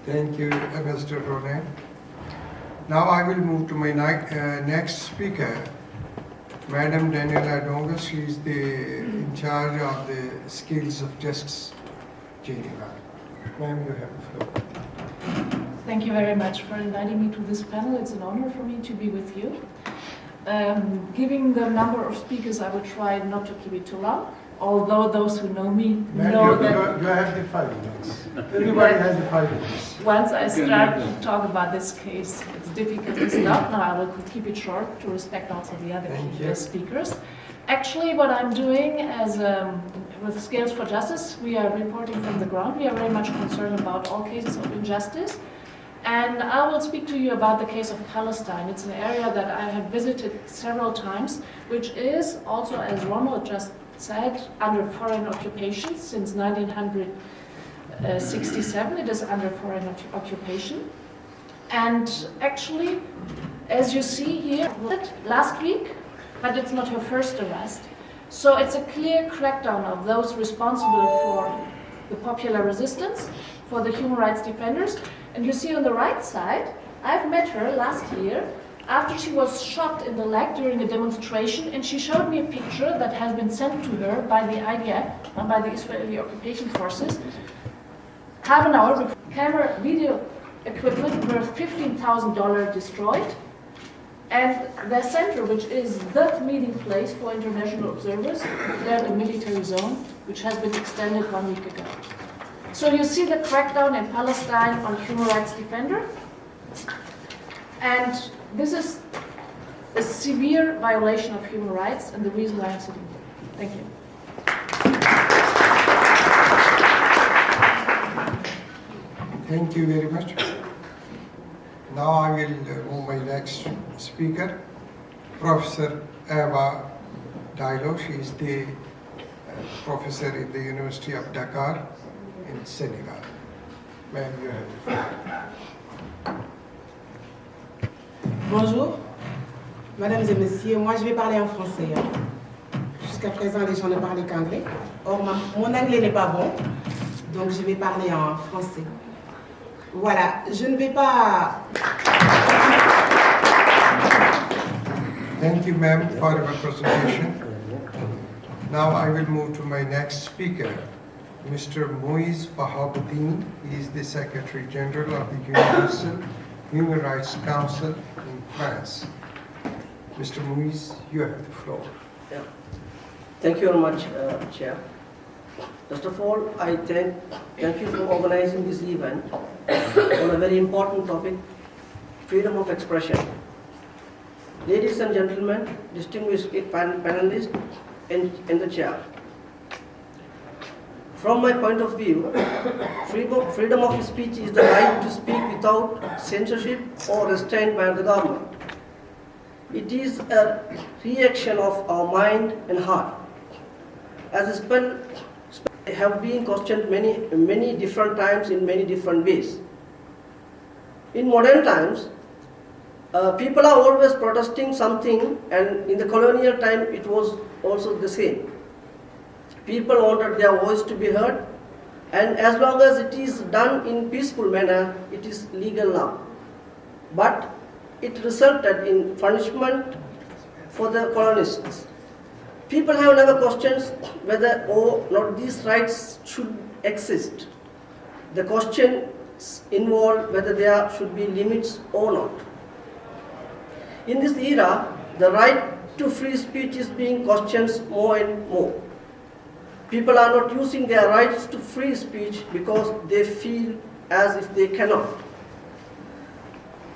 Thank you, Mr. Ronan. Now I will move to my next speaker, Madam Daniela Donga. She is in charge of the Skills of Justice, Geneva. Ma'am, you have the floor. Thank you very much for inviting me to this panel. It's an honor for me to be with you. Given the number of speakers, I will try not to keep it too long, although those who know me know that... You have the 5 minutes. Everybody has the 5 minutes. Once I start to talk about this case, it's difficult to stop. Now I will keep it short to respect also the other key speakers. Actually, what I'm doing with Skills for Justice, we are reporting from the ground. We are very much concerned about all cases of injustice. And I will speak to you about the case of Palestine. It's an area that I have visited several times, which is also, as Ronald just said, under foreign occupation since 1967. It is under foreign occupation. And actually, as you see here, last week, but it's not her first arrest. So it's a clear crackdown of those responsible for the popular resistance, for the human rights defenders. And you see on the right side, I've met her last year after she was shot in the leg during a demonstration, and she showed me a picture that has been sent to her by the IDF, by the Israeli occupation forces. Half an hour with camera video equipment worth $15,000 destroyed, and their center, which is the meeting place for international observers, declared a military zone, which has been extended 1 week ago. So you see the crackdown in Palestine on human rights defender, and this is a severe violation of human rights, and the reason why I'm sitting here. Thank you. Thank you very much. Now I will move my next speaker, Professor Eva Dialog. She is the professor in the University of Dakar in Senegal. Ma'am, you have the floor. Bonjour, mesdames et messieurs, moi je vais parler en français. Jusqu'à présent, les gens ne parlaient qu'anglais. Or, mon anglais n'est pas bon, donc je vais parler en français. Voilà, je ne vais pas... Thank you, ma'am, for your presentation. Now I will move to my next speaker, Mr. Moïse Bahabuddin. He is the Secretary General of the Universal Human Rights Council in France. Mr. Moïse, you have the floor. Yeah. Thank you very much, Chair. First of all, I thank you for organizing this event on a very important topic, freedom of expression. Ladies and gentlemen, distinguished panelists, and the chair. From my point of view, freedom of speech is the right to speak without censorship or restraint by the government. It is a reaction of our mind and heart. As a spell have been questioned many different times in many different ways. In modern times, people are always protesting something, and in the colonial time it was also the same. People wanted their voice to be heard, and as long as it is done in peaceful manner, it is legal now. But it resulted in punishment for the colonists. People have never questioned whether or not these rights should exist. The questions involve whether there should be limits or not. In this era, the right to free speech is being questioned more and more. People are not using their rights to free speech because they feel as if they cannot.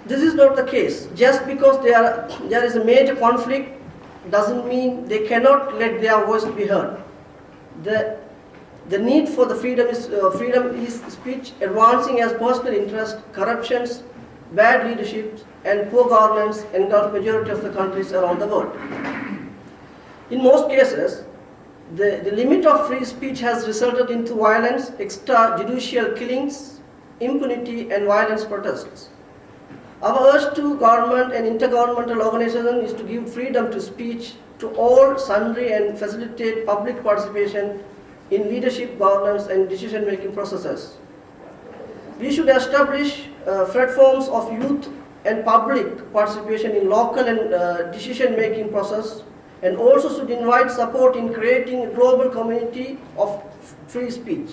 This is not the case. Just because there is a major conflict doesn't mean they cannot let their voice be heard. The need for the freedom is speech advancing as personal interest, corruptions, bad leadership, and poor governance engulf majority of the countries around the world. In most cases, the limit of free speech has resulted into violence, extrajudicial killings, impunity, and violence protests. Our urge to government and intergovernmental organizations is to give freedom to speech to all sundry and facilitate public participation in leadership, governance, and decision-making processes. We should establish platforms of youth and public participation in local and decision-making process, and also should invite support in creating a global community of free speech.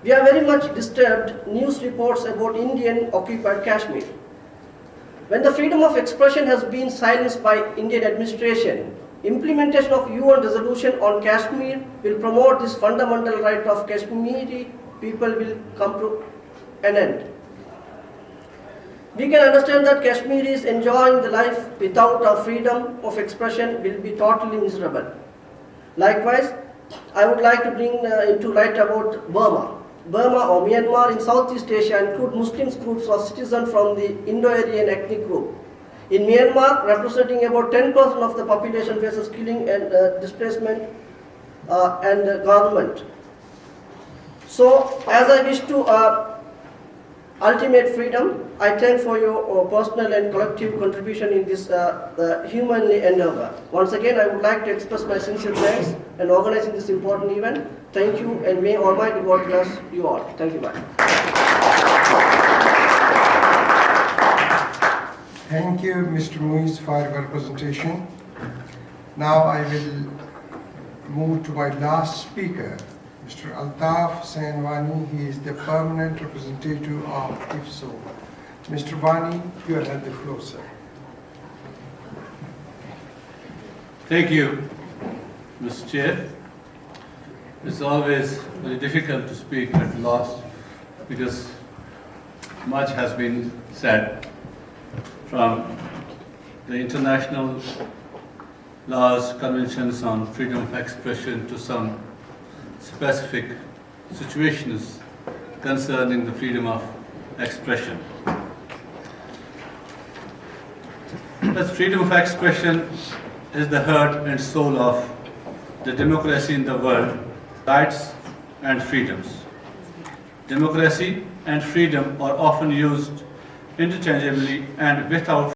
We are very much disturbed news reports about Indian occupied Kashmir. When the freedom of expression has been silenced by Indian administration, implementation of UN resolution on Kashmir will promote this fundamental right of Kashmiri people will come to an end. We can understand that Kashmiris enjoying the life without a freedom of expression will be totally miserable. Likewise, I would like to bring into light about Burma. Burma or Myanmar in Southeast Asia include Muslim groups of citizens from the Indo-Aryan ethnic group. In Myanmar, representing about 10% of the population, faces killing and displacement and government. So, as I wish to ultimate freedom, I thank for your personal and collective contribution in this humanly endeavor. Once again, I would like to express my sincere thanks in organizing this important event. Thank you, and may Almighty God bless you all. Thank you, bye. Thank you, Mr. Muiz, for your presentation. Now I will move to my last speaker, Mr. Altaf Sainwani. He is the permanent representative of IFSO. Mr. Wani, you have the floor, sir. Thank you, Mr. Chair. It's always very difficult to speak at last because much has been said, from the international laws, conventions on freedom of expression to some specific situations concerning the freedom of expression. But freedom of expression is the heart and soul of the democracy in the world, rights and freedoms. Democracy and freedom are often used interchangeably and without